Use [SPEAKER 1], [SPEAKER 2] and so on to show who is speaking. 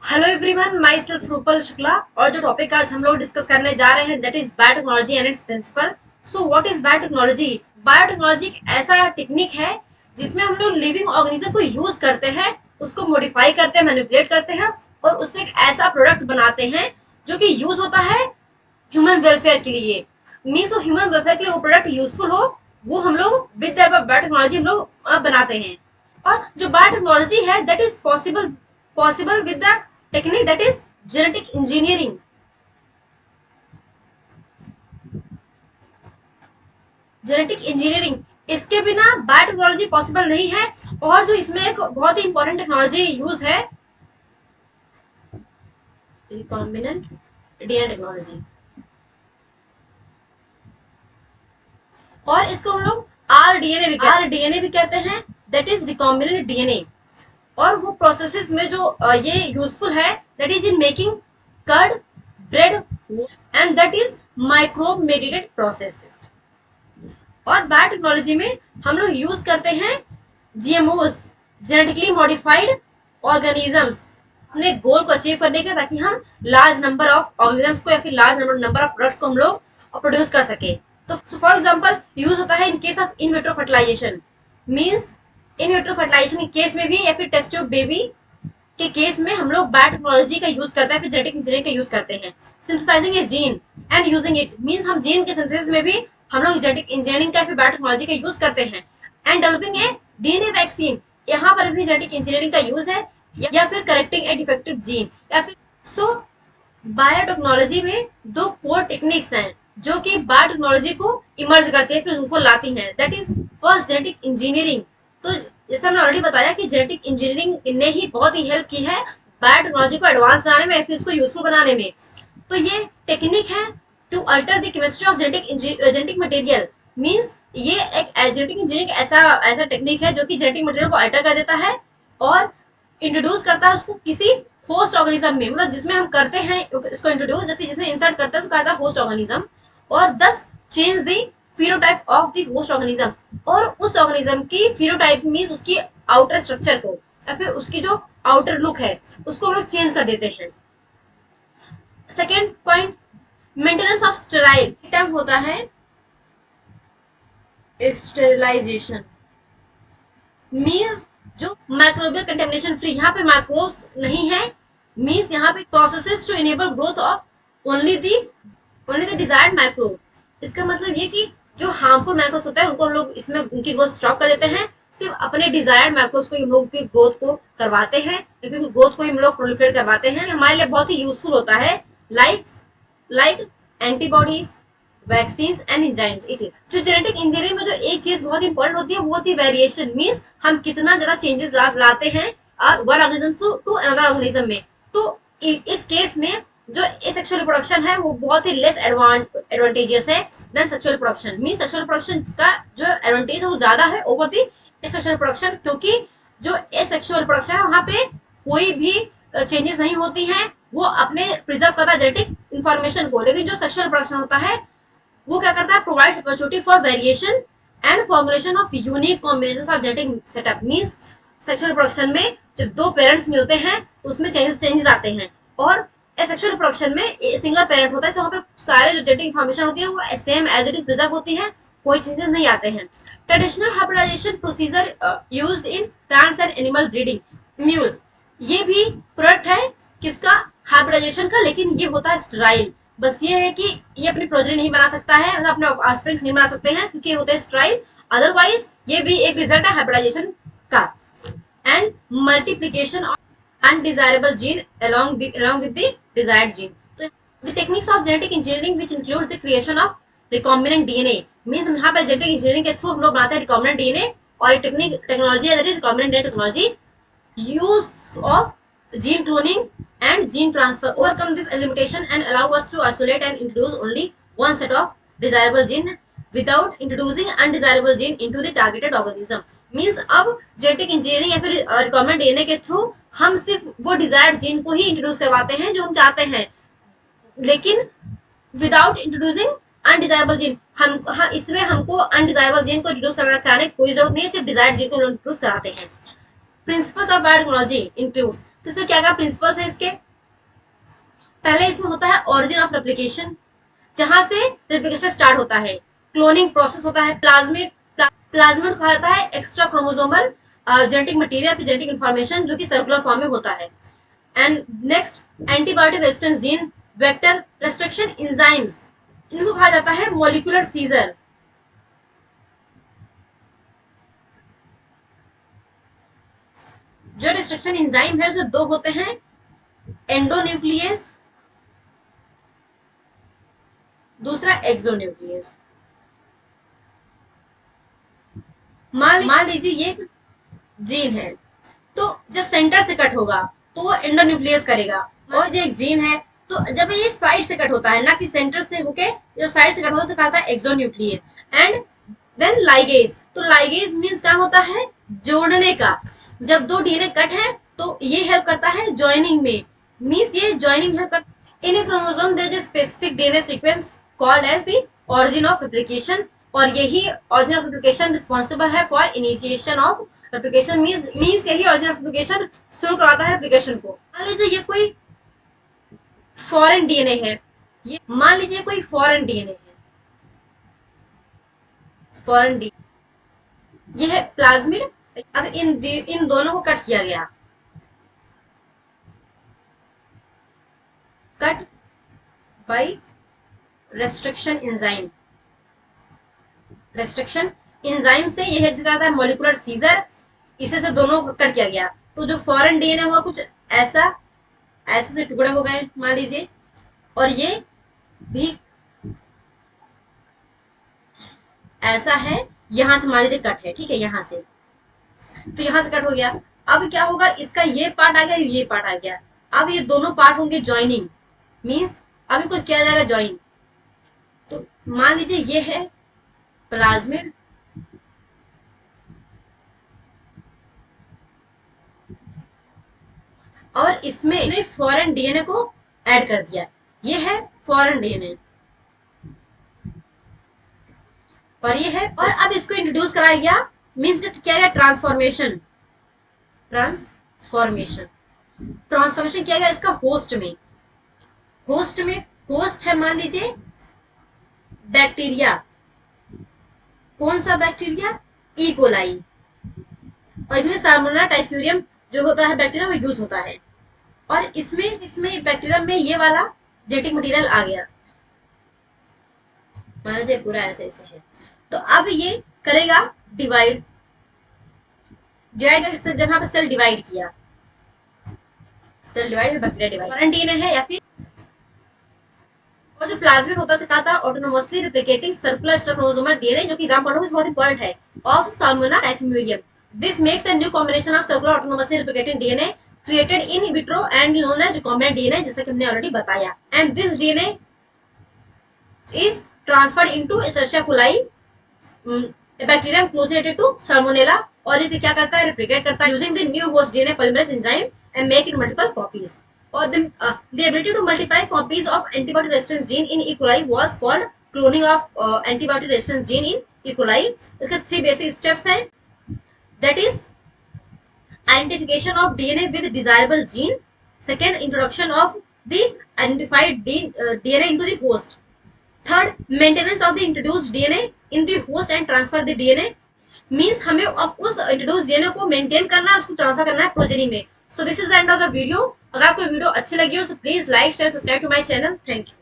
[SPEAKER 1] Hello everyone, my self Rupal Shukla. और जो topic आज हम लोग डिस्कस करने जा रहे हैं that is biotechnology and its principle. So what is biotechnology? Biotechnology एक ऐसा टेक्निक है जिसमें हम लोग लिविंग ऑर्गेनिज्म को यूज करते हैं, उसको मॉडिफाई करते हैं, मैनिपुलेट करते हैं और उससे एक ऐसा प्रोडक्ट बनाते हैं जो कि यूज होता है ह्यूमन वेलफेयर के लिए। मीन्स वो ह्यूमन वेलफेयर के लिए वो प्रोडक्ट यूजफुल हो, वो हम लोग विद बायोटेक्नोलॉजी हम लोग बनाते हैं। और जो बायोटेक्नोलॉजी है that is possible with the technique that is genetic engineering. Genetic engineering इसके बिना बायोटेक्नोलॉजी पॉसिबल नहीं है। और जो इसमें एक बहुत ही इंपॉर्टेंट टेक्नोलॉजी यूज है, रिकॉम्बिनेंट डीएनए टेक्नोलॉजी। और इसको हम लोग आर डीएनए भी कहते हैं, दैट इज रिकॉम्बिनेंट डीएनए। और वो प्रोसेसेस में जो ये यूजफुल है that is in making curd, bread and that is microbe mediated processes. और बायोटेक्नोलॉजी में हम लोग यूज करते हैं जीएमओस, जेनेटिकली मॉडिफाइड ऑर्गेनिजम्स, अपने गोल को अचीव करने के, ताकि हम लार्ज नंबर ऑफ ऑर्गेनिजम्स को या फिर लार्ज नंबर ऑफ प्रोडक्ट्स को हम लोग प्रोड्यूस कर सके। तो फॉर एग्जांपल यूज होता है in case of in vitro fertilisation. Means in vitro fertilisation के केस में भी या फिर टेस्ट ट्यूब बेबी के केस में हम लोग बायोटेक्नोलॉजी का यूज करते हैं, फिर जेनेटिक इंजीनियरिंग का यूज करते हैं। Synthesising A gene and using it means हम जीन के सिंथेसिस में भी हम लोग जेनेटिक इंजीनियरिंग का फिर बायोटेक्नोलॉजी का यूज करते हैं। And developing a DNA vaccine, यहाँ पर भी जेनेटिक इंजीनियरिंग का यूज है, या फिर करेक्टिंग ए डिफेक्टिव जीन या फिर। सो बायोटेक्नोलॉजी में दो कोर टेक्निक्स हैं जो कि बायोटेक्नोलॉजी को इमर्ज करते हैं, फिर उनको लाती हैं। That is first genetic engineering. तो जैसे हमने ऑलरेडी बताया कि जेनेटिक इंजीनियरिंग ने ही बहुत ही हेल्प की है बायोटेक्नोलॉजी को एडवांस बनाने में, फिर इसको यूजफुल बनाने में। तो ये टेक्निक है to alter the chemistry of genetic material. Means ये एक जेनेटिक इंजीनियरिंग ऐसा ऐसा टेक्निक है जो कि जेनेटिक मटेरियल को अल्टर कर देता है और इंट्रोड्यूस करता है उसको किसी होस्ट ऑर्गेनिज्म में, मतलब जिसमें हम करते हैं इसको इंट्रोड्यूस या फिर जिसमें इंसर्ट करते हैं उसको कहता है होस्ट ऑर्गेनिज्म। और दस change the phenotype of the host organism. और उस ऑर्गेनिज्म की फिनोटाइप मींस उसकी आउटर स्ट्रक्चर को या फिर उसकी जो आउटर लुक है उसको हम लोग चेंज कर देते हैं। Second point, maintenance of sterile term होता है स्टेरिलाइजेशन। मीन्स जो माइक्रोबियल कंटेमिनेशन फ्री, यहाँ पे माइक्रोब्स नहीं है। मीन्स यहाँ पे processes to enable growth of only the desired microbe. इसका मतलब ये कि जो हार्मफुल माइक्रोब्स होता है उनको हम लोग इसमें उनकी ग्रोथ स्टॉप कर देते हैं, सिर्फ अपने डिजायर्ड माइक्रोब्स को हम लोग की ग्रोथ को करवाते हैं या फिर ग्रोथ को हम लोग प्रोलिफरेट करवाते हैं। हमारे लिए बहुत ही यूजफुल होता है, like like antibodies, vaccines and enzymes. It is जो जेनेटिक इंजीनियरिंग में जो एक चीज बहुत इंपॉर्टेंट होती है वो होती है वेरिएशन। मींस हम कितना ज्यादा चेंजेस लाते हैं one organism to another organism में। तो इस केस में जो एसेक्सुअल रिप्रोडक्शन है वो बहुत ही लेस एडवांटेजियस है than sexual reproduction. Means sexual reproduction का जो एडवांटेज है वो ज्यादा है ओवर दी एसेक्सुअल रिप्रोडक्शन, क्योंकि जो एसेक्सुअल रिप्रोडक्शन है वहां पे कोई भी चेंजेस नहीं होती हैं, वो अपने प्रिजर्व करता है जेनेटिक इंफॉर्मेशन को। लेकिन जो सेक्सुअल रिप्रोडक्शन होता है वो क्या करता है, provides opportunity for variation and formulation of unique combination of genetic setup. Means sexual reproduction में जब दो पेरेंट्स मिलते हैं तो उसमें चेंजेस आते हैं। और सेक्सुअल रिप्रोडक्शन में सिंगल पेरेंट होता है, तो वहाँ पे सारे जो जेनेटिक इन्फॉर्मेशन होती है वो same as it is preserve होती है, कोई चेंजेस नहीं आते हैं। Traditional hybridisation procedure used in plants and animal breeding. Mule, ये भी प्रोडक्ट है किसका, हाइब्रिडाइजेशन का, लेकिन ये होता है स्टेराइल। बस ये है कि ये अपनी प्रोजेनी नहीं बना सकता है, मतलब अपने ऑफस्प्रिंग्स नहीं बना सकते हैं क्योंकि ये होते हैं स्टेराइल। अदरवाइज ये भी एक रिजल्ट है हाइब्रिडाइजेशन का। And multiplication of undesirable gene along with the desired gene. So the techniques of genetic engineering which includes the creation of recombinant DNA means यहाँ पे genetic engineering के थ्रू हम लोग बनाते हैं recombinant DNA। और टेक्नोलॉजी है that is recombinant DNA technology, use of gene cloning and gene transfer overcome this limitation and allow us to isolate and introduce only one set of desirable gene without introducing undesirable gene into the targeted organism. Means अब genetic engineering या फिर recombinant DNA के through हम सिर्फ वो desired gene को ही introduce करवाते हैं जो हम चाहते हैं, लेकिन विदाउट इंट्रोड्यूसिंग अनडिजायरेबल जीन। हम इसमें हमको अनडिजायरेबल जीन को इंट्रोड्यूस कराने की कोई जरूरत नहीं है, सिर्फ डिजायर्ड जीन को इंट्रोड्यूस कराते हैं। प्रिंसिपल्स ऑफ बायोटेक्नोलॉजी इंक्लूड्स, तो इसमें क्या क्या प्रिंसिपल्स है इसके? पहले इसमें होता है ऑरिजिन ऑफ रेप्लिकेशन, जहां से रेप्लिकेशन स्टार्ट होता है। क्लोनिंग प्रोसेस होता है। प्लाज्मिड, प्लाज्मिड कहा जाता है extra chromosomal genetic material, genetic information जो कि सर्कुलर फॉर्म में होता है। And next, antibiotic resistance gene, vector restriction enzymes, इनको कहा जाता है मॉलिक्यूलर सीजर। जो रिस्ट्रिक्शन एंजाइम है उसमें दो होते हैं, एंडोन्यूक्लियस, दूसरा एक्सोन्यूक्लियस। मान लीजिए ये जीन है, तो जब सेंटर से कट होगा तो वो एंडोन्यूक्लियस करेगा, और जो एक जीन है तो जब ये साइड से कट होता है, ना कि सेंटर से होके, जो साइड से कट होता है उसे कहा जाता है एक्सोन्यूक्लियस। एंड देन लाइगेज, तो लाइगेज मींस क्या होता है? जोड़ने का। जब दो डीएनए कट है तो ये हेल्प करता है ज्वाइनिंग में, मींस ये ज्वाइनिंग हेल्प करता है। In a chromosome there is specific DNA sequence called as the origin of replication, और यही ऑरिजिन ऑफ रेप्लिकेशन रिस्पॉन्सिबल है for initiation of replication, means यही ऑरिजिन ऑफ रेप्लिकेशन शुरू कराता है रेप्लिकेशन को। मान लीजिए ये कोई फॉरेन डीएनए है, ये मान लीजिए कोई फॉरेन डीएनए है, फॉरेन डीएनए, ये है प्लाज्मिड। अब इन दोनों को कट किया गया, cut by restriction enzyme. Restriction enzyme से यह है जिसका आता है मॉलिक्यूलर सीजर, इसे से दोनों को कट किया गया। तो जो फॉरेन डीएनए हुआ कुछ ऐसा, ऐसे से टुकड़े हो गए मान लीजिए, और ये भी ऐसा है, यहां से मान लीजिए कट है, ठीक है, यहां से, तो यहां से कट हो गया। अब क्या होगा, इसका ये पार्ट आ गया, ये पार्ट आ गया, अब ये दोनों पार्ट होंगे ज्वाइनिंग, मींस अब इनको किया जाएगा ज्वाइन। तो मान लीजिए ये है प्लाज्मिड, और इसमें फॉरेन डीएनए को ऐड कर दिया, ये है फॉरेन डीएनए, और ये है, और अब इसको इंट्रोड्यूस कराया गया, मींस क्या गया, ट्रांसफॉर्मेशन। ट्रांसफॉर्मेशन ट्रांसफॉर्मेशन किया गया इसका होस्ट में। होस्ट में, होस्ट है मान लीजिए बैक्टीरिया, कौन सा बैक्टीरिया? ई कोलाई, और इसमें साल्मोनेला टाइफ्यूरियम जो होता है बैक्टीरिया वो यूज होता है, और इसमें बैक्टीरिया में ये वाला जेनेटिक मटेरियल आ गया, मान लीजिए पूरा ऐसे ऐसे है। तो अब ये करेगा डिवाइड, डिवाइड जब यहाँ पे सेल डिवाइड किया, cell divide, bacteria divide, quarantine है या फिर, और जो प्लाज्मिड होता है कहा था autonomously replicating circular chromosomal DNA, जो कि एग्जाम पढ़ो बहुत इंपॉर्टेंट है, of Salmonella typhimurium. This makes a new combination of circular autonomously replicating DNA created in vitro and known as recombinant DNA, जैसा कि हमने ऑलरेडी बताया। And this DNA is transferred into Escherichia coli, bacterium closely related to Salmonella, और ये क्या करता है, replicate करता है using the new host DNA polymerase enzyme and make it multiple copies. Or the ability to multiply copies of antibiotic resistance gene in E. coli was called cloning of antibiotic resistance gene in E. coli. इसके 3 basic steps हैं, that is identification of DNA with desirable gene, second introduction of the identified DNA into the host, third maintenance of the introduced DNA in the host and transfer the DNA, means हमें अब उस introduce DNA को maintain करना है, उसको transfer करना है progeny में। So this is the end of the video. अगर आपको वीडियो अच्छी लगी हो तो please like share subscribe to my channel. Thank you.